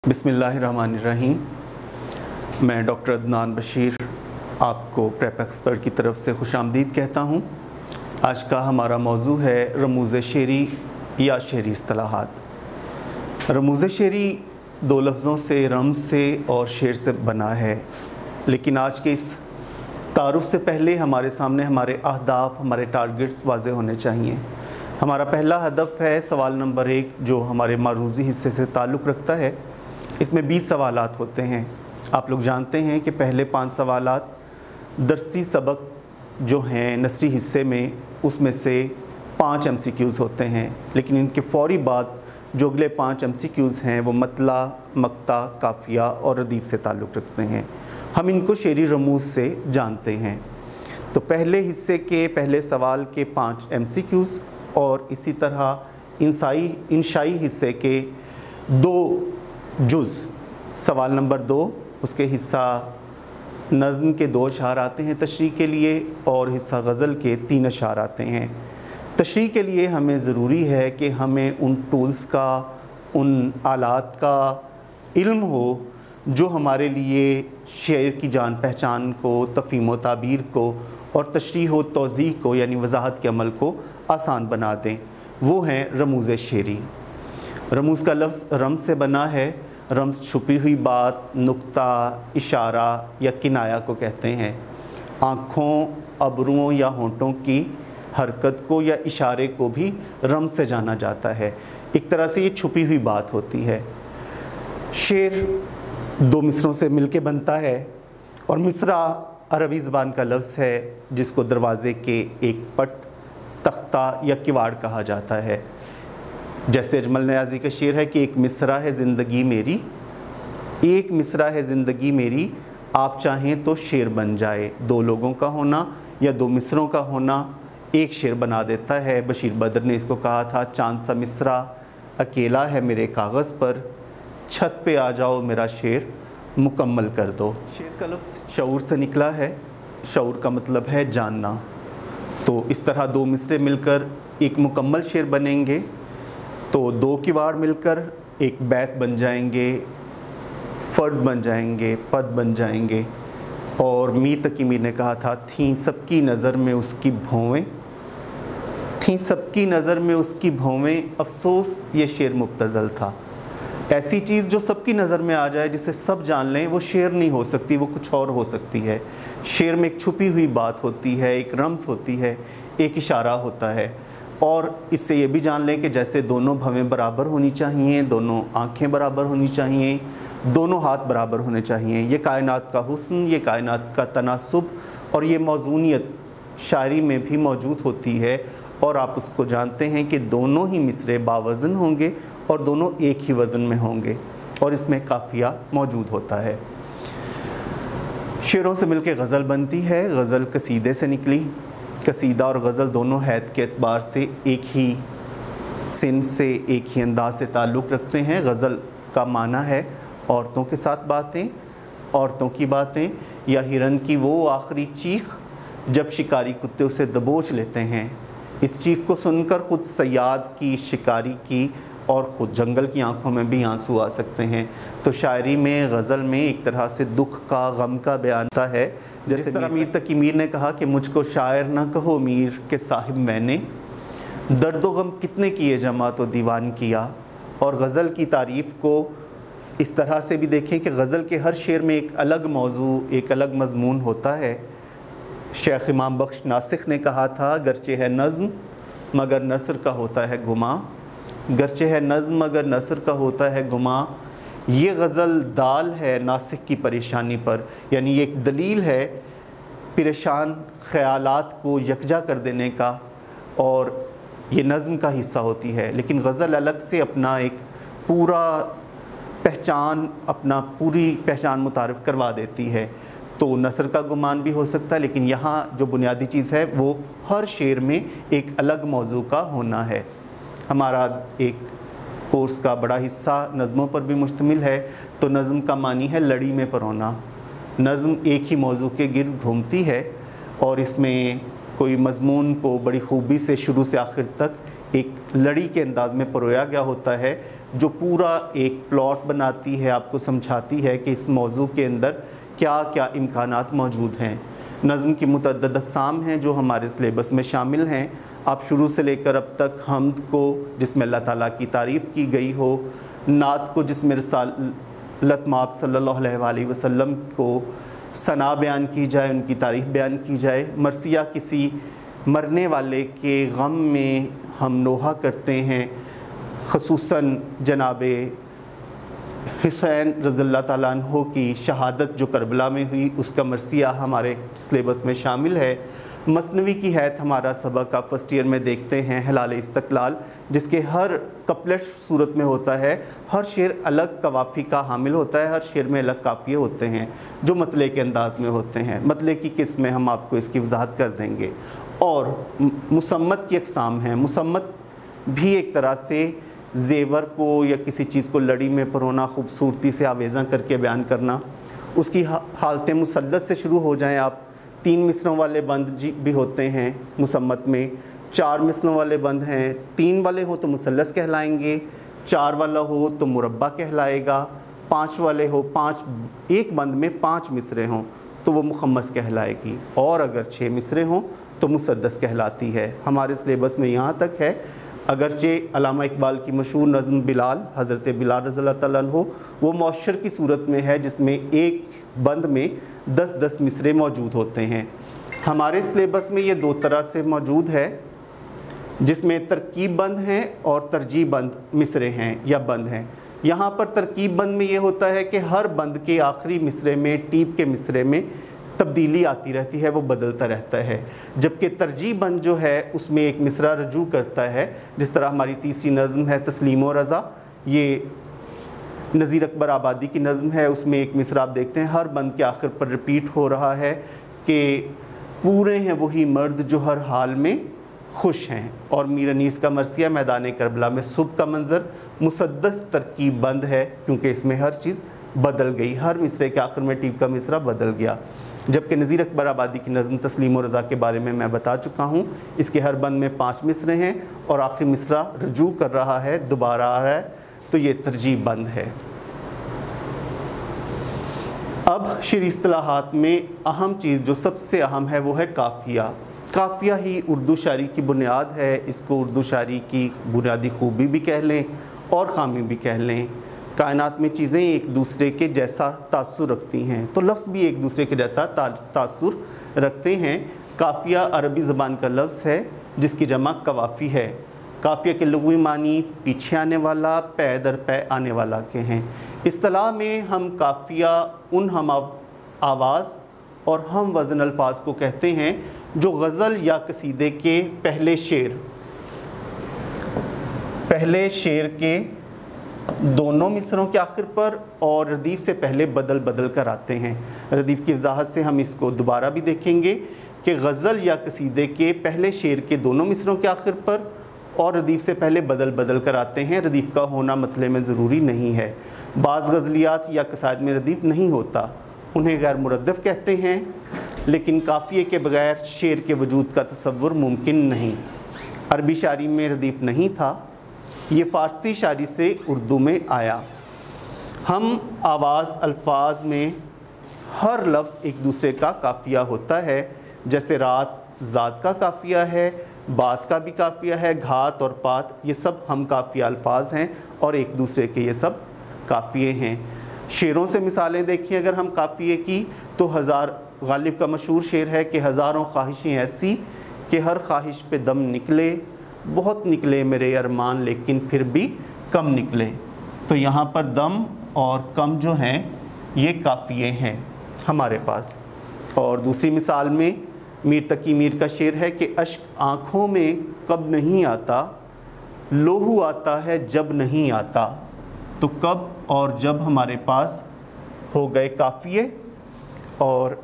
बिस्मिल्लाहिर्रहमानिर्रहीम। मैं डॉक्टर अदनान बशीर आपको प्रेप एक्सपर्ट की तरफ से खुशामदीद कहता हूँ। आज का हमारा मौजू है रमूज़ शेरी या शेरी इस्तिलाहात। रमूज़ शेरी दो लफ्ज़ों से, रमज़ से और शेर से बना है, लेकिन आज के इस तारुफ़ से पहले हमारे सामने हमारे अहदाफ, हमारे टारगेट्स वाज़े होने चाहिए। हमारा पहला हदफ है सवाल नंबर 1, जो हमारे मारूज़ी हिस्से से ताल्लुक़ रखता है। इसमें 20 सवालात होते हैं। आप लोग जानते हैं कि पहले 5 सवालात दरसी सबक जो हैं नसरी हिस्से में, उसमें से 5 MCQs होते हैं, लेकिन इनके फ़ौरी बाद जो अगले 5 MCQs हैं वो मतला, मक्ता, काफ़िया और रदीफ़ से ताल्लुक़ रखते हैं। हम इनको शेरी रमूज़ से जानते हैं। तो पहले हिस्से के पहले सवाल के 5 MCQs और इसी तरह इंशाई हिस्से के 2 जुज़। सवाल नंबर 2, उसके हिस्सा नज़्म के 2 अशार आते हैं तशरीह के लिए, और हिस्सा गज़ल के 3 अशार आते हैं। तशरीह के लिए हमें ज़रूरी है कि हमें उन टूल्स का, उन आलात का इल्म हो जो हमारे लिए शेर की जान पहचान को, तफ़हीम व ताबीर को और तशरीह व तौज़ीह को यानी वज़ाहत के अमल को आसान बना दें। वो हैं रमूज़ शेरी। रमूज़ का लफ्ज़ रम्ज़ से बना है। रम्ज़ छुपी हुई बात, नुक्ता, इशारा या किनाया को कहते हैं। आँखों, अबरुओं या होंठों की हरकत को या इशारे को भी रम्ज़ से जाना जाता है। एक तरह से ये छुपी हुई बात होती है। शेर 2 मिसरों से मिलके बनता है, और मिसरा अरबी ज़बान का लफ्ज़ है जिसको दरवाज़े के एक पट, तख्ता या किवाड़ कहा जाता है। जैसे अजमल नियाज़ी का शेर है कि एक मिसरा है ज़िंदगी मेरी, एक मिसरा है ज़िंदगी मेरी, आप चाहें तो शेर बन जाए। 2 लोगों का होना या 2 मिसरों का होना एक शेर बना देता है। बशीर बद्र ने इसको कहा था, चांद सा मिसरा अकेला है मेरे कागज़ पर, छत पे आ जाओ मेरा शेर मुकम्मल कर दो। शेर का लफ्ज़ शऊर से निकला है। शऊर का मतलब है जानना। तो इस तरह 2 मिसरे मिलकर एक मुकम्मल शेर बनेंगे, तो 2 किवाड़ मिलकर एक बैत बन जाएंगे, फ़र्द बन जाएंगे, पद बन जाएंगे। और मीर तकी मीर ने कहा था, थी सबकी नज़र में उसकी भौवें, थी सबकी नज़र में उसकी भौवें, अफसोस ये शेर मुब्तज़ल था। ऐसी चीज़ जो सबकी नज़र में आ जाए, जिसे सब जान लें, वो शेर नहीं हो सकती, वो कुछ और हो सकती है। शेर में एक छुपी हुई बात होती है, एक रम्ज़ होती है, एक इशारा होता है। और इससे ये भी जान लें कि जैसे दोनों भवें बराबर होनी चाहिए, दोनों आँखें बराबर होनी चाहिए, दोनों हाथ बराबर होने चाहिए। ये कायनात का हुस्न, ये कायनात का तनासुब और ये मौजूनियत शायरी में भी मौजूद होती है। और आप उसको जानते हैं कि दोनों ही मिसरे बावज़न होंगे और दोनों एक ही वज़न में होंगे, और इसमें काफ़िया मौजूद होता है। शेरों से मिलकर गज़ल बनती है। गज़ल कसीदे से निकली। कसीदा और गज़ल दोनों हैत के एतबार से एक ही सिन से, एक ही अंदाज से ताल्लुक़ रखते हैं। गज़ल का माना है औरतों के साथ बातें, औरतों की बातें, या हिरन की वो आखिरी चीख जब शिकारी कुत्ते उसे दबोच लेते हैं। इस चीख को सुनकर ख़ुद सयाद की, शिकारी की और ख़ुद जंगल की आंखों में भी आंसू आ सकते हैं। तो शायरी में, गज़ल में एक तरह से दुख का, गम का बयान है। जैसे मीर तकी मीर ने कहा कि मुझको शायर ना कहो मीर के साहिब, मैंने दर्दो गम कितने किए जमा तो दीवान किया। और गज़ल की तारीफ़ को इस तरह से भी देखें कि गज़ल के हर शेर में एक अलग मौजू, एक अलग मज़मून होता है। शेख इमाम बख्श नासिख ने कहा था, गरचे है नज़्म मगर नसर का होता है गुमा, गरचे है नज़्म मगर नसर का होता है गुमा। ये गज़ल दाल है नासिक की परेशानी पर, यानी ये एक दलील है परेशान ख़यालात को यकजा कर देने का, और ये नज़्म का हिस्सा होती है। लेकिन गज़ल अलग से अपना एक पूरा पहचान, अपना पूरी पहचान मुतारिफ़ करवा देती है। तो नसर का गुमान भी हो सकता है, लेकिन यहाँ जो बुनियादी चीज़ है वो हर शेर में एक अलग मौजू का होना है। हमारा एक कोर्स का बड़ा हिस्सा नज़मों पर भी मुश्तमिल है। तो नज़म का मानी है लड़ी में परोना। नज़म एक ही मौजू के गिर्द घूमती है और इसमें कोई मज़मून को बड़ी खूबी से शुरू से आखिर तक एक लड़ी के अंदाज में परोया गया होता है, जो पूरा एक प्लॉट बनाती है, आपको समझाती है कि इस मौजू के अंदर क्या क्या इम्कानात मौजूद हैं। नज़्म की मुतअद्दिद अक़साम हैं जो हमारे सिलेबस में शामिल हैं। आप शुरू से लेकर अब तक हम्द को, जिसमें अल्लाह ताला की तारीफ़ की गई हो, नात को जिसमें रसालत माब सल्लल्लाहु अलैहि वसल्लम को सना बयान की जाए, उनकी तारीफ़ बयान की जाए, मरसिया किसी मरने वाले के गम में हम नोहा करते हैं, ख़ुसूसन जनाबे हुसैन रज़ियल्लाहु ताला अन्हु की शहादत जो करबला में हुई, उसका मरसिया हमारे सिलेबस में शामिल है। मसनवी की हैत हमारा सबक आप फर्स्ट ईयर में देखते हैं, हिलाल इस्तक़लाल, जिसके हर कपलेट सूरत में होता है, हर शेर अलग कवाफ़ी का हामिल होता है, हर शेर में अलग काफ़िये होते हैं जो मतले के अंदाज़ में होते हैं। मतले की किस्म में हम आपको इसकी वजाहत कर देंगे। और मुसम्मत की अक़साम हैं। मुसम्मत भी एक तरह से ज़ेवर को या किसी चीज़ को लड़ी में परोना, ख़ूबसूरती से आवेज़ा करके बयान करना। उसकी हालतें मुसल्लत से शुरू हो जाएँ आप। 3 मिसरों वाले बंद भी होते हैं मुसम्मत में, 4 मिसरों वाले बंद हैं, 3 वाले हो तो मुसल्लस कहलाएंगे, 4 वाला हो तो मुरब्बा कहलाएगा, 5 वाले हो, 5 एक बंद में 5 मिसरे हों तो वो मुखम्मस कहलाएगी, और अगर 6 मिसरे हों तो मुसद्दस कहलाती है। हमारे सिलेबस में यहाँ तक है। अगरचे अल्लामा इकबाल की मशहूर नज़्म बिलाल, हज़रत बिलाल रज़ियल्लाहु ताला अन्हु, वो मौशर की सूरत में है जिसमें एक बंद में 10-10 मिसरे मौजूद होते हैं। हमारे सिलेबस में ये 2 तरह से मौजूद है, जिसमें तरकीब बंद हैं और तरजीह बंद मिसरे हैं या बंद हैं। यहाँ पर तरकीब बंद में ये होता है कि हर बंद के आखिरी मिसरे में, टीप के मिसरे में तब्दीली आती रहती है, वो बदलता रहता है। जबकि तरजीह बंद जो है उसमें एक मिसरा रजू करता है, जिस तरह हमारी तीसरी नज़्म है तस्लीम व रज़ा, ये नज़ीर अकबर आबादी की नज़्म है, उसमें एक मिसरा आप देखते हैं हर बंद के आखिर पर रिपीट हो रहा है कि पूरे हैं वही मर्द जो हर हाल में खुश हैं। और मीर अनीस का मरसिया मैदान करबला में सुबह का मंज़र मुसद्दस तरकीब बंद है, क्योंकि इसमें हर चीज़ बदल गई, हर मिसरे के आखिर में टीप का मिसरा बदल गया। जबकि नज़ीर अकबर आबादी की नज़्म तस्लीम व रज़ा के बारे में मैं बता चुका हूँ, इसके हर बंद में 5 मिसरे हैं और आखिरी मिसरा रजू कर रहा है, दोबारा आ रहा है, तो ये तरजीह बंद है। अब शेरी इस्तिलाहात में अहम चीज़ जो सबसे अहम है वो है काफ़िया। काफ़िया ही उर्दू शायरी की बुनियाद है। इसको उर्दू शायरी की बुनियादी खूबी भी कह लें और खामी भी कह लें। कायनात में चीज़ें एक दूसरे के जैसा तासुर रखती हैं, तो लफ्ज़ भी एक दूसरे के जैसा तासुर रखते हैं। काफ़िया अरबी ज़बान का लफ्ज़ है जिसकी जमा कवाफ़ी है। काफ़िया के लुग़वी मानी पीछे आने वाला, पै दर पै आने वाला के हैं। इस्तिलाह में हम काफ़िया उन हम आवाज़ और हम वज़न अल्फाज को कहते हैं जो गज़ल या कसीदे के पहले शेर के दोनों मिसरों के आखिर पर और रदीफ़ से पहले बदल बदल कर आते हैं। रदीफ़ की वजाहत से हम इसको दोबारा भी देखेंगे कि गज़ल या कसीदे के पहले शेर के दोनों मिसरों के आखिर पर और रदीफ़ से पहले बदल बदल कर आते हैं। रदीफ़ का होना मतले में ज़रूरी नहीं है। बाज़ गज़लियात या कसायद में रदीफ़ नहीं होता, उन्हें गैर मुरद्दफ़ कहते हैं, लेकिन काफ़िये के बगैर शेर के वजूद का तसव्वुर मुमकिन नहीं। अरबी शायरी में रदीफ़ नहीं था, ये फ़ारसी शायरी से उर्दू में आया। हम आवाज़ अल्फाज में हर लफ्ज़ एक दूसरे का काफ़िया होता है, जैसे रात ज़ात का काफ़िया है, बात का भी काफ़िया है, घात और पात ये सब हम काफ़िया अल्फाज हैं और एक दूसरे के ये सब काफ़िये हैं। शेरों से मिसालें देखिए अगर हम काफ़िये की, तो गालिब का मशहूर शेर है कि हज़ारों ख्वाहिशें ऐसी कि हर ख्वाहिश पे दम निकले, बहुत निकले मेरे अरमान लेकिन फिर भी कम निकले। तो यहाँ पर दम और कम जो हैं ये काफ़िये हैं हमारे पास। और दूसरी मिसाल में मीर तकी मीर का शेर है कि अश्क आँखों में कब नहीं आता, लोहू आता है जब नहीं आता। तो कब और जब हमारे पास हो गए काफ़िये। और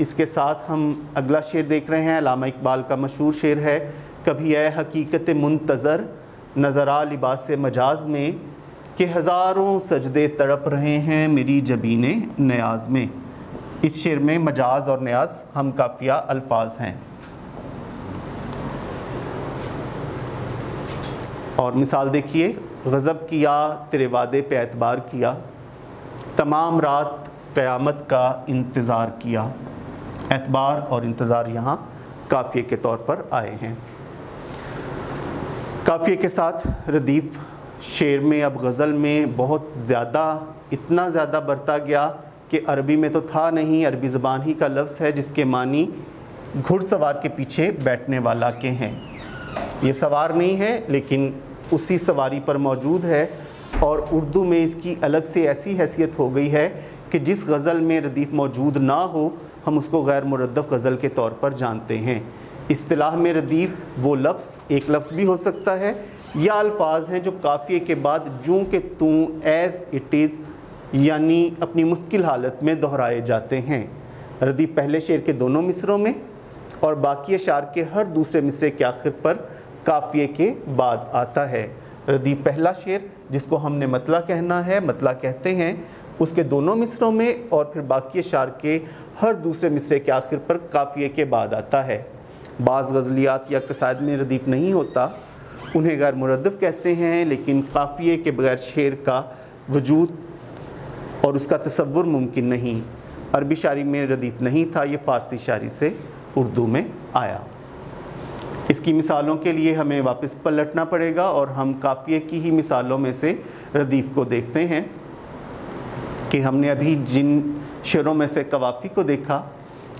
इसके साथ हम अगला शेर देख रहे हैं, अल्लामा इकबाल का मशहूर शेर है, कभी ऐ हकीकत मुंतज़र नज़रा लिबास मजाज में कि हज़ारों सजदे तड़प रहे हैं मेरी जबीने न्याज में। इस शेर में मजाज और न्याज हम काफ़िया अल्फाज हैं। और मिसाल देखिए, गज़ब किया तेरे वादे पे एतबार किया, तमाम रात क़यामत का इंतज़ार किया। एतबार और इंतज़ार यहाँ काफ़िए के तौर पर आए हैं। काफ़िए के साथ रदीफ़ शेर में, अब गज़ल में बहुत ज़्यादा, इतना ज़्यादा बढ़ता गया कि अरबी में तो था नहीं, अरबी ज़बान ही का लफ्ज़ है जिसके मानी घुड़सवार के पीछे बैठने वाला के हैं। ये सवार नहीं है लेकिन उसी सवारी पर मौजूद है, और उर्दू में इसकी अलग से ऐसी हैसियत हो गई है कि जिस गज़ल में रदीफ़ मौजूद ना हो हम उसको गैर मुरद्दफ़ गज़ल के तौर पर जानते हैं। इस्तिलाह में रदीफ़ वो लफ्ज़, एक लफ्ज़ भी हो सकता है या अल्फाज हैं जो काफ़िए के बाद जूँ के तूँ, एज़ इट इज़, यानी अपनी मुश्किल हालत में दोहराए जाते हैं। रदीफ़ पहले शेर के दोनों मिसरों में और बाकी अशार के हर दूसरे मिसरे के आखिर पर काफ़िए के बाद आता है। रदीफ़ पहला शेर जिसको हमने मतला कहना है, मतला कहते हैं, उसके दोनों मिसरों में और फिर बाकी अशार के हर दूसरे मिसरे के आखिर पर काफ़िए के बाद आता है। बाज़ गज़लियात या कसायद में रदीफ़ नहीं होता, उन्हें गैर मुरद्दफ़ कहते हैं, लेकिन काफ़िए के बगैर शेर का वजूद और उसका तसव्वुर मुमकिन नहीं। अरबी शायरी में रदीफ़ नहीं था, ये फ़ारसी शायरी से उर्दू में आया। इसकी मिसालों के लिए हमें वापस पलटना पड़ेगा और हम काफ़िए की ही मिसालों में से रदीफ़ को देखते हैं कि हमने अभी जिन शेरों में से कवाफ़ी को देखा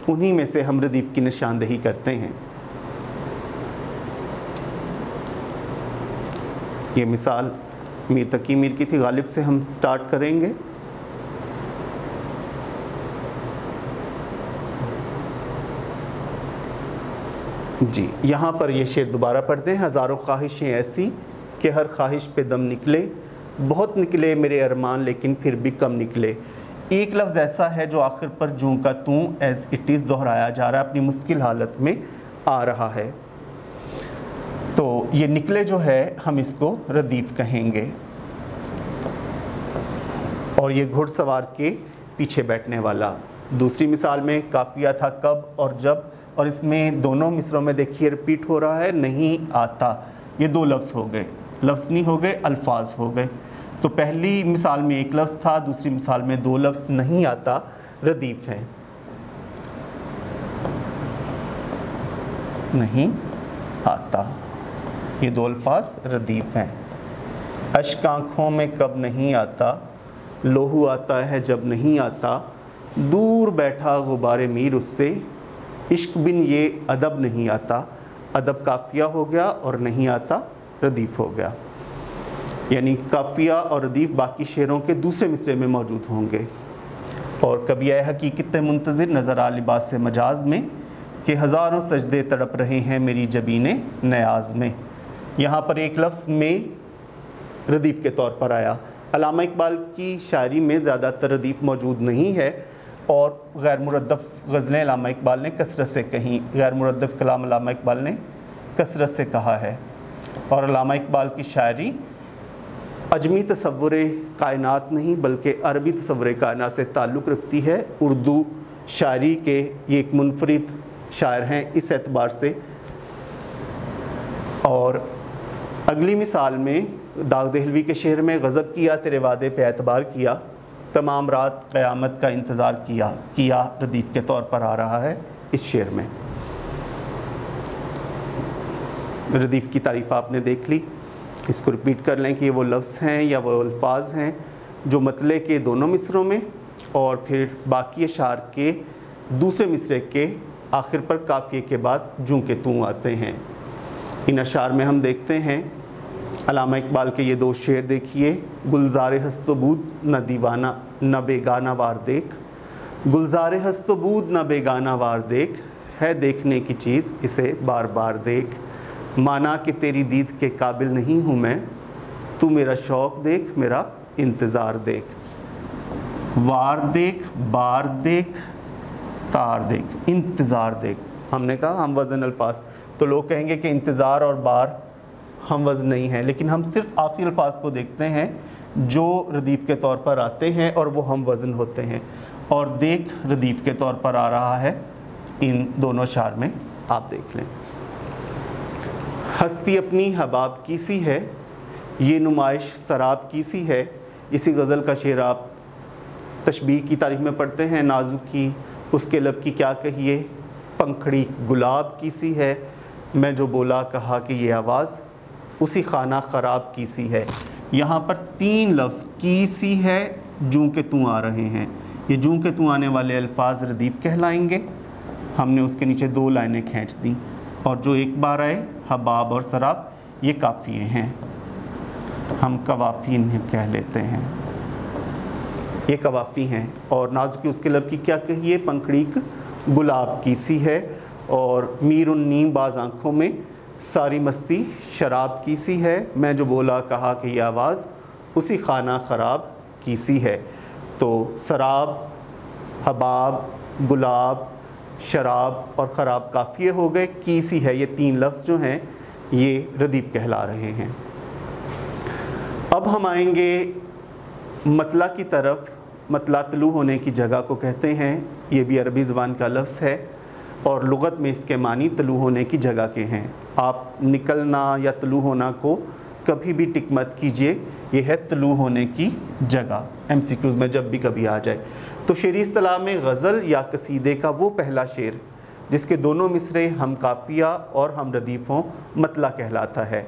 उन्हीं में से हम रदीफ़ की निशानदेही करते हैं। ये मिसाल मीर तकी मीर की थी, गालिब से हम स्टार्ट करेंगे। जी, यहाँ पर ये शेर दोबारा पढ़ते हैं। हज़ारों ख्वाहिशें ऐसी कि हर ख्वाहिश पे दम निकले, बहुत निकले मेरे अरमान लेकिन फिर भी कम निकले। एक लफ्ज़ ऐसा है जो आखिर पर जूँ का तूँ, एज़ इट इज़, दोहराया जा रहा है, अपनी मुश्किल हालत में आ रहा है। तो ये निकले जो है हम इसको रदीफ़ कहेंगे, और ये घुड़सवार के पीछे बैठने वाला। दूसरी मिसाल में काफ़िया था कब और जब, और इसमें दोनों मिसरों में देखिए रिपीट हो रहा है, नहीं आता। ये दो लफ्ज़ हो गए, लफ्ज़ नहीं हो गए, अल्फाज हो गए। तो पहली मिसाल में एक लफ्ज़ था, दूसरी मिसाल में दो लफ्ज़, नहीं आता, रदीफ़ है। नहीं आता, ये दो अल्फाज रदीफ़ हैं। अश्क आँखों में कब नहीं आता, लोहू आता है जब नहीं आता, दूर बैठा गुबारे मीर उससे, इश्क बिन ये अदब नहीं आता। अदब काफ़िया हो गया और नहीं आता रदीफ़ हो गया, यानी काफ़िया और रदीफ़ बाकी शेरों के दूसरे मिसरे में मौजूद होंगे। और कभी यह हकीकत मुंतज़िर नज़र आ लिबास से मजाज में कि हज़ारों सजदे तड़प रहे हैं मेरी जबीने नयाज में। यहाँ पर एक लफ्ज़ में रदीफ़ के तौर पर आया। अल्लामा इकबाल की शायरी में ज़्यादातर रदीफ़ मौजूद नहीं है और गैर मुरद्दफ़ गज़लें अल्लामा इकबाल ने कसरत से कहीं, गैर मुरद्दफ़ कलाम अल्लामा इकबाल ने कसरत से कहा है। और अल्लामा इकबाल की शायरी अजमी तसव्वुर कायनात नहीं बल्कि अरबी तसव्वुर कायनात से ताल्लुक़ रखती है। उर्दू शायरी के ये एक मुनफरिद शायर हैं इस एतबार से। और अगली मिसाल में दाग दहलवी के शेर में गज़ब किया तेरे वादे पे एतबार किया, तमाम रात क़यामत का इंतज़ार किया रदीफ़ के तौर पर आ रहा है इस शेर में। रदीफ़ की तारीफ़ आपने देख ली, इसको रिपीट कर लें कि ये वो लफ्ज़ हैं या वो अल्फाज हैं जो मतले के दोनों मिसरों में और फिर बाकी अशार के दूसरे मिसरे के आखिर पर काफ़िए के बाद जूँ के तूँ आते हैं। इन अशार में हम देखते हैं अल्लामा इकबाल के ये दो शेर देखिए। गुलज़ार हस्तबूद न दीवाना न बेगाना वार देख, गुलज़ार हस्तबूद न बेगाना वार देख, है देखने की चीज़ इसे बार बार देख, माना कि तेरी दीद के काबिल नहीं हूँ मैं, तू मेरा शौक़ देख मेरा इंतज़ार देख। वार देख, बार देख, तार देख, इंतज़ार देख। हमने कहा हम वज़न अल्फाज, तो लोग कहेंगे कि इंतज़ार और बार हम वज़न नहीं है, लेकिन हम सिर्फ आखिरी अल्फाज को देखते हैं जो रदीफ़ के तौर पर आते हैं और वो हम वज़न होते हैं। और देख रदीफ़ के तौर पर आ रहा है इन दोनों शार में, आप देख लें। हस्ती अपनी हबाब की सी है, ये नुमाइश शराब की सी है। इसी गज़ल का शेर आप तशबीह की तारीफ में पढ़ते हैं, नाजुक की उसके लब की क्या कहिए, पंखड़ी गुलाब की सी है, मैं जो बोला कहा कि ये आवाज़ उसी खाना ख़राब की सी है। यहाँ पर 3 लफ्ज़ की सी है, जूं के तू आ रहे हैं। ये जूं के तू आने वाले अल्फाज रदीफ कहलाएंगे। हमने उसके नीचे 2 लाइनें खींच दी, और जो एक बार आए हबाब और शराब, ये काफ़िए हैं, हम कवाफ़ी इन्हें कह लेते हैं, ये कवाफ़ी हैं। और नाजुकी उसके लब की क्या कहिए, पंखड़ी गुलाब की सी है, और मीर उन नीम बाज आँखों में सारी मस्ती शराब की सी है, मैं जो बोला कहा कि ये आवाज़ उसी खाना ख़राब की सी है। तो शराब, हबाब, गुलाब, शराब और ख़राब काफ़िए हो गए, की सी है, ये 3 लफ्ज़ जो हैं ये रदीफ कहला रहे हैं। अब हम आएंगे मतला की तरफ। मतला तलू होने की जगह को कहते हैं, ये भी अरबी ज़बान का लफ्ज़ है और लुग़त में इसके मानी तलू होने की जगह के हैं। आप निकलना या तलू होना को कभी भी टिक मत कीजिए, ये है तलू होने की जगह, MCQs में जब भी कभी आ जाए। तो शेरी इस्तिलाह में गज़ल या कसीदे का वो पहला शेर जिसके दोनों मिसरे हम काफ़िया और हम रदीफ़ हों, मतला कहलाता है।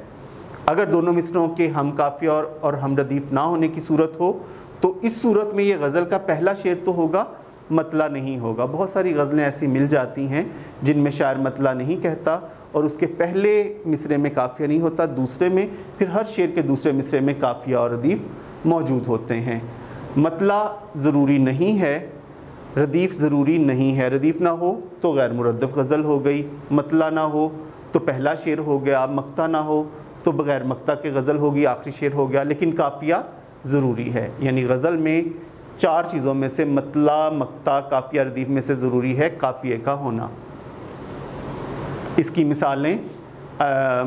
अगर दोनों मिसरों के हम काफ़िया और हम रदीफ़ ना होने की सूरत हो तो इस सूरत में ये गज़ल का पहला शेर तो होगा, मतला नहीं होगा। बहुत सारी गज़लें ऐसी मिल जाती हैं जिनमें शायर मतला नहीं कहता और उसके पहले मिसरे में काफ़िया नहीं होता, दूसरे में, फिर हर शेर के दूसरे मिसरे में काफ़िया और रदीफ़ मौजूद होते हैं। मतला ज़रूरी नहीं है, रदीफ़ ज़रूरी नहीं है। रदीफ़ ना हो तो गैर मुरद्दफ़ गज़ल हो गई, मतला ना हो तो पहला शेर हो गया, मक्ता ना हो तो बग़ैर मक्ता के गज़ल होगी, आखिरी शेर हो गया, लेकिन काफ़िया ज़रूरी है। यानी गज़ल में 4 चीज़ों में से मतला, मक्ता, काफ़िया, रदीफ़ में से ज़रूरी है काफ़िए का होना। इसकी मिसालें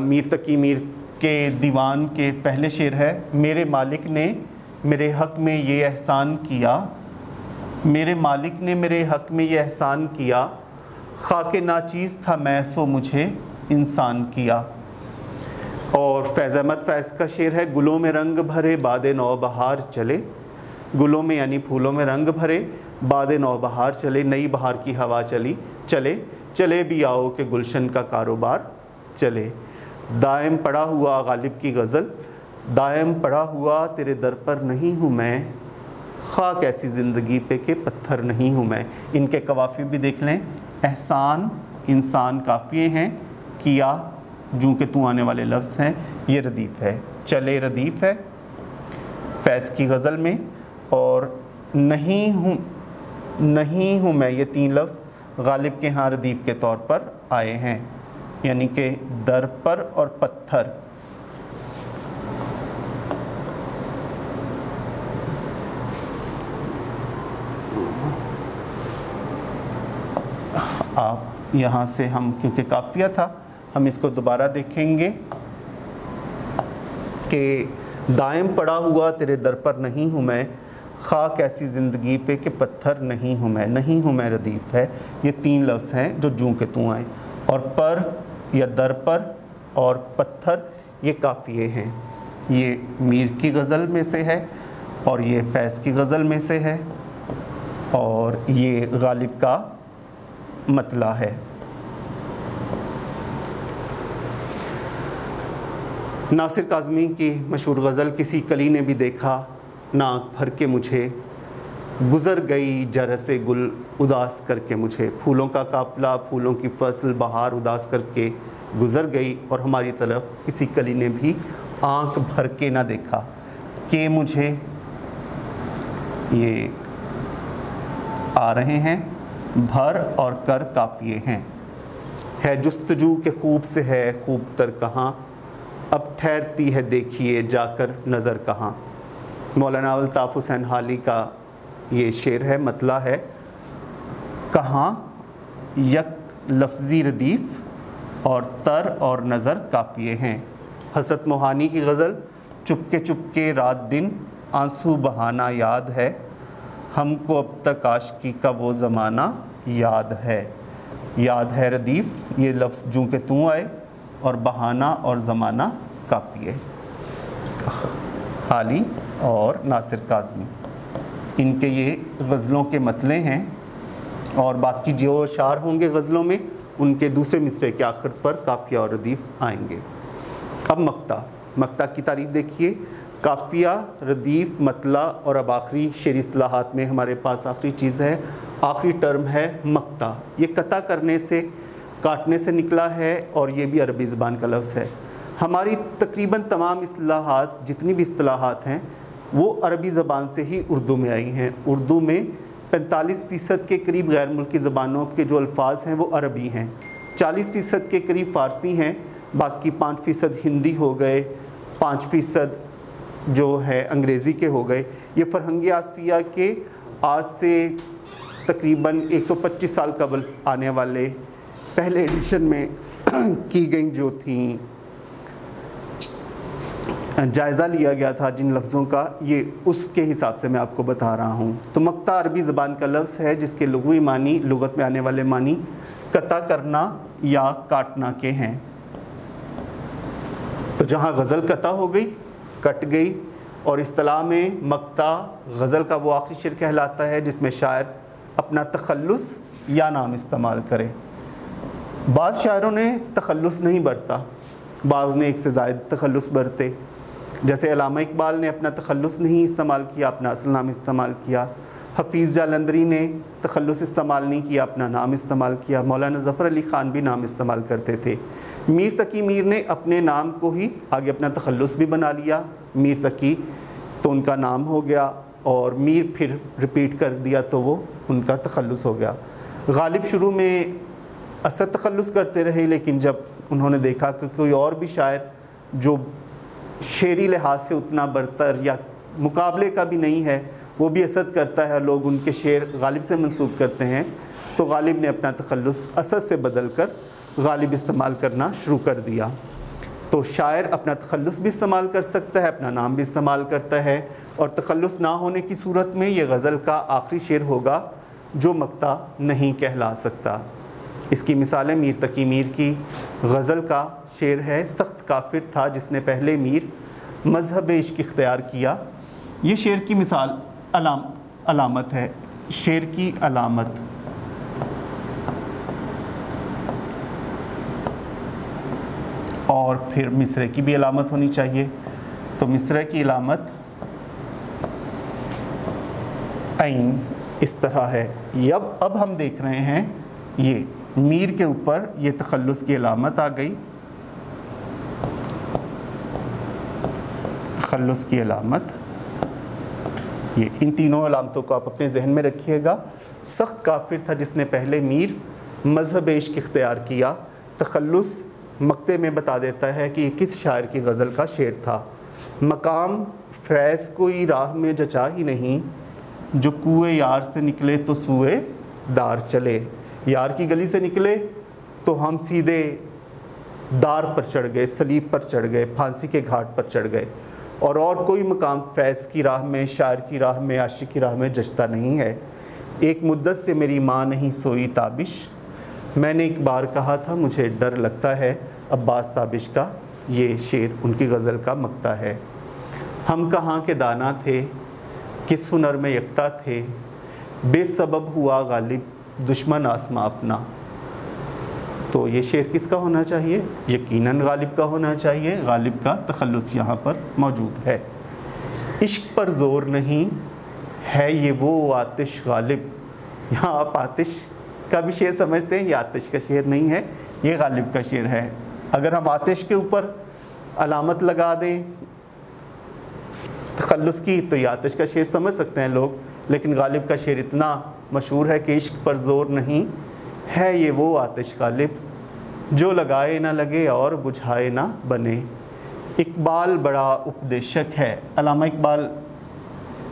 मीर तकी मीर के दीवान के पहले शेर है, मेरे मालिक ने मेरे हक़ में ये एहसान किया, मेरे मालिक ने मेरे हक़ में ये एहसान किया, खाके नाचीज़ था मैं सो मुझे इंसान किया। और फैज़ अहमद फैज़ का शेर है, गुलों में रंग भरे बादे नौ बहार चले, गुलों में यानी फूलों में रंग भरे, बादे नौ बहार चले, नई बहार की हवा चली चले, चले भी आओ के गुलशन का कारोबार चले। दायम पड़ा हुआ गालिब की गज़ल, दायम पड़ा हुआ तेरे दर पर नहीं हूँ मैं, खाक ऐसी ज़िंदगी पे के पत्थर नहीं हूँ मैं। इनके कवाफ़ी भी देख लें, एहसान, इंसान काफ़िए हैं, किया जूं के तू आने वाले लफ्ज़ हैं, ये रदीफ़ है, चले रदीफ़ है फैज़ की गज़ल में, और नहीं हूँ मैं, ये 3 लफ्ज़ गालिब के यहाँ रदीफ़ के तौर पर आए हैं, यानी कि दर पर और पत्थर। आप यहाँ से हम, क्योंकि काफ़िया था, हम इसको दोबारा देखेंगे कि दायम पड़ा हुआ तेरे दर पर नहीं हूँ मैं, खाक ऐसी ज़िंदगी पे कि पत्थर नहीं हूँ मैं, नहीं हूँ मैं रदीफ़ है। ये 3 लफ्ज़ हैं जो जूं के तू आए, और पर या दर पर और पत्थर ये काफ़िए हैं। ये मीर की गज़ल में से है और ये फैज़ की गज़ल में से है और ये गालिब का मतला है। नासिर काज़मी की मशहूर गज़ल, किसी कली ने भी देखा नाक भर के मुझे, गुज़र गई जरसे गुल उदास करके मुझे। फूलों का काफ़िला, फूलों की फसल, बहार उदास करके गुज़र गई और हमारी तरफ किसी कली ने भी आँख भर के ना देखा कि मुझे। ये आ रहे हैं, भर और कर काफ़िए हैं। है जुस्तजू के खूब से है खूब तर कहाँ, अब ठहरती है देखिए जाकर नज़र कहाँ। मौलाना अल्ताफ़ हुसैन हाली का ये शेर है, मतला है, कहाँ यक लफ्ज़ी रदीफ़ और तर और नज़र काफ़िए हैं। हज़रत मोहानी की गज़ल, चुपके रात दिन आंसू बहाना याद है, हमको अब तक आशिकी का वो ज़माना याद है। याद है रदीफ़, ये लफ्ज़ जूं के तू आए, और बहाना और ज़माना काफ़िए। हाली और नासिर काज़मी, इनके ये गज़लों के मतले हैं और बाकी जो अशार होंगे गज़लों में उनके दूसरे मिसरे के आखिर पर काफ़िया और रदीफ़ आएंगे। अब मक्ता की तारीफ़ देखिए। काफ़िया, रदीफ़, मतला और अब आखिरी शेरी इस्तिलाहात में हमारे पास आखिरी चीज़ है, आखिरी टर्म है मक्ता। ये कता करने से, काटने से निकला है और ये भी अरबी ज़बान का लफ्ज़ है। हमारी तकरीबन तमाम इस्तिलाहात, जितनी भी इस्तिलाहात हैं, वो अरबी ज़बान से ही उर्दू में आई हैं। उर्दू में 45% के करीब गैर मुल्की ज़बानों के जो अल्फाज हैं वो अरबी हैं, 40% के करीब फ़ारसी हैं, बाकी 5% हिंदी हो गए, 5% जो है अंग्रेज़ी के हो गए। ये फ़रहंग आसफ़िया के आज से तकरीबन 125 साल कबल आने वाले पहले एडिशन में की गई जो थी, जायज़ा लिया गया था जिन लफ्ज़ों का, ये उसके हिसाब से मैं आपको बता रहा हूँ। तो मक्ता अरबी ज़बान का लफ्ज़ है जिसके लुग़वी मानी, लुग़त में आने वाले मानी कता करना या काटना के हैं। तो जहाँ गज़ल कता हो गई, कट गई, और इस्तिलाह में मक्ता गज़ल का वो आखिरी शेर कहलाता है जिसमें शायर अपना तखल्लुस या नाम इस्तेमाल करे। बाज़ शायरों ने तखल्लुस नहीं बरता, बाज़ ने एक से ज़ायद तखल्लुस बरते। जैसे अल्लामा इकबाल ने अपना तखल्लुस नहीं इस्तेमाल किया, अपना असल नाम इस्तेमाल किया। हफ़ीज़ जालंधरी ने तखल्लुस इस्तेमाल नहीं किया, अपना नाम इस्तेमाल किया। मौलाना ज़फ़र अली ख़ान भी नाम इस्तेमाल करते थे। मीर तकी मीर ने अपने नाम को ही आगे अपना तखल्लुस भी बना लिया। मीर तकी तो उनका नाम हो गया और मीर फिर रिपीट कर दिया तो वो उनका तखल्लुस हो गया। गालिब शुरू में असद तखल्लुस करते रहे, लेकिन जब उन्होंने देखा कि कोई और भी शायर जो शेरी लिहाज से उतना बरतर या मुकाबले का भी नहीं है वो भी असद करता है, लोग उनके शेर गालिब से मंसूब करते हैं, तो गालिब ने अपना तखल्लुस असद से बदल कर गालिब इस्तेमाल करना शुरू कर दिया। तो शायर अपना तखल्लुस भी इस्तेमाल कर सकता है, अपना नाम भी इस्तेमाल करता है, और तखल्लुस ना होने की सूरत में ये गज़ल का आखिरी शेर होगा जो मक्ता नहीं कहला सकता। इसकी मिसालें मीर तकी मीर की गज़ल का शेर है, सख्त काफिर था जिसने पहले मीर मज़हब इश्क इख्तियार किया। ये शेर की मिसाल अलामत है, शेर की अलामत। और फिर मिसरे की भी अलामत होनी चाहिए। तो मिसरे की अलामत ऐन इस तरह है। अब हम देख रहे हैं ये मीर के ऊपर ये तखल्लुस की अलामत आ गई, तखल्लुस की अलामत। ये इन तीनों अलामतों को आप अपने जहन में रखिएगा। सख्त काफिर था जिसने पहले मीर मज़हब इश्क इख्तियार किया। तखल्लुस मक्ते में बता देता है कि किस शायर की गज़ल का शेर था। मकाम फैज़ कोई राह में जचा ही नहीं, जो कुएं यार से निकले तो सुए दार चले। यार की गली से निकले तो हम सीधे दार पर चढ़ गए, सलीब पर चढ़ गए, फांसी के घाट पर चढ़ गए। और कोई मकाम फैज़ की राह में, शायर की राह में, आशिक की राह में जचता नहीं है। एक मुद्दत से मेरी माँ नहीं सोई ताबिश, मैंने एक बार कहा था मुझे डर लगता है। अब्बास ताबिश का ये शेर उनकी गज़ल का मक्ता है। हम कहाँ के दाना थे, किस हुनर में यकता थे, बेसबब हुआ गालिब दुश्मन आसमां अपना। तो ये शेर किसका होना चाहिए? यकीनन गालिब का होना चाहिए। गालिब का तखल्लुस यहाँ पर मौजूद है। इश्क पर ज़ोर नहीं है ये वो आतिश गालिब। यहाँ आप आतिश का भी शेर समझते हैं, ये आतिश का शेर नहीं है, ये गालिब का शेर है। अगर हम आतिश के ऊपर अलामत लगा दें तखल्लुस की तो ये आतिश का शेर समझ सकते हैं लोग, लेकिन गालिब का शेर इतना मशहूर है कि इश्क पर ज़ोर नहीं है ये वो आतिश गालिब, जो लगाए ना लगे और बुझाए ना बने। इकबाल बड़ा उपदेशक है। अल्लामा इकबाल,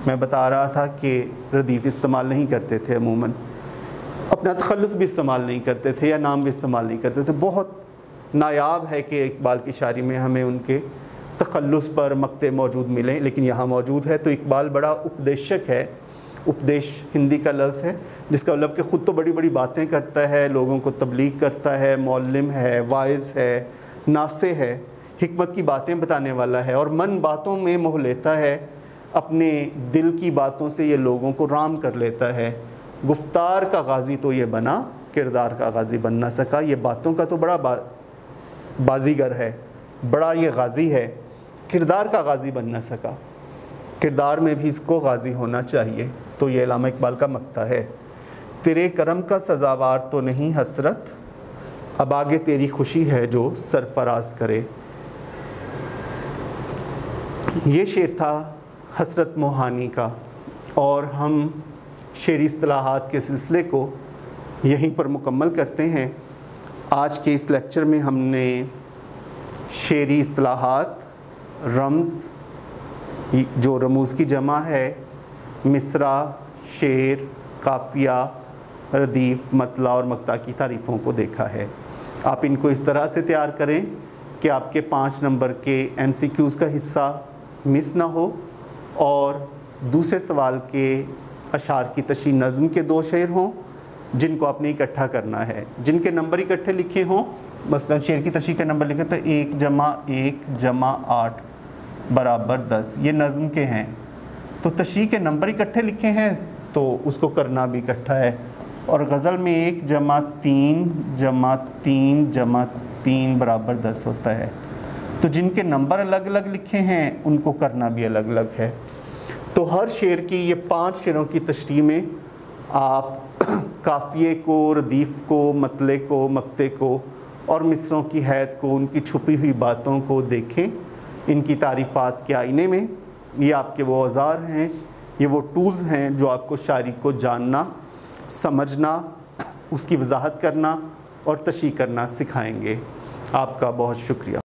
मैं बता रहा था कि रदीफ़ इस्तेमाल नहीं करते थे, अमूमन अपना तखल्लुस भी इस्तेमाल नहीं करते थे या नाम भी इस्तेमाल नहीं करते थे। बहुत नायाब है कि इकबाल की शायरी में हमें उनके तखल्लुस पर मक्ते मौजूद मिलें, लेकिन यहाँ मौजूद है। तो इकबाल बड़ा उपदेशक है। उपदेश हिंदी का लफ्ज़ है जिसका मतलब कि ख़ुद तो बड़ी बड़ी बातें करता है, लोगों को तबलीग करता है, मौल्लिम है, वाइज़ है, नासे है। हिकमत की बातें बताने वाला है और मन बातों में मोह लेता है, अपने दिल की बातों से ये लोगों को राम कर लेता है। गुफ्तार का गाजी तो ये बना, किरदार का गाजी बन ना सका। ये बातों का तो बड़ा बाजीगर है, बड़ा ये गाजी है, किरदार का गाजी बन ना सका। किरदार में भी इसको गाजी होना चाहिए। तो ये अल्लामा इकबाल का मक्ता है। तेरे करम का सजावार तो नहीं हसरत, अब आगे तेरी खुशी है जो सरफराज करे। ये शेर था हसरत मोहानी का और हम शेरी इस्तिलाहात के सिलसिले को यहीं पर मुकम्मल करते हैं। आज के इस लेक्चर में हमने शेरी इस्तिलाहात, रम्ज़ जो रमूज़ की जमा है, मिसरा, शेर, काफ़िया, रदीफ़, मतला और मक्ता की तारीफ़ों को देखा है। आप इनको इस तरह से तैयार करें कि आपके 5 नंबर के MCQs का हिस्सा मिस ना हो और दूसरे सवाल के अशार की तशरीह नज़्म के 2 शेर हों जिनको आपने इकट्ठा करना है। जिनके नंबर इकट्ठे लिखे हों, मसलन शेर की तशरीह के नंबर लिखे तो 1 + 1 + 8 = 10, ये नज़्म के हैं। तो तशरीह के नंबर इकट्ठे लिखे हैं तो उसको करना भी इकट्ठा है। और गज़ल में 1 + 3 + 3 + 3 = 10 होता है। तो जिनके नंबर अलग अलग लिखे हैं उनको करना भी अलग अलग है। तो हर शेर की ये 5 शेरों की तशरीह में आप काफ़िए को, रदीफ़ को, मतले को, मक्ते को और मिसरों की हैत को, उनकी छुपी हुई बातों को देखें इनकी तारीफ़ात के आईने में। ये आपके वो औज़ार हैं, ये वो टूल्स हैं जो आपको शायरी को जानना, समझना, उसकी वजाहत करना और तशरीह करना सिखाएंगे। आपका बहुत शुक्रिया।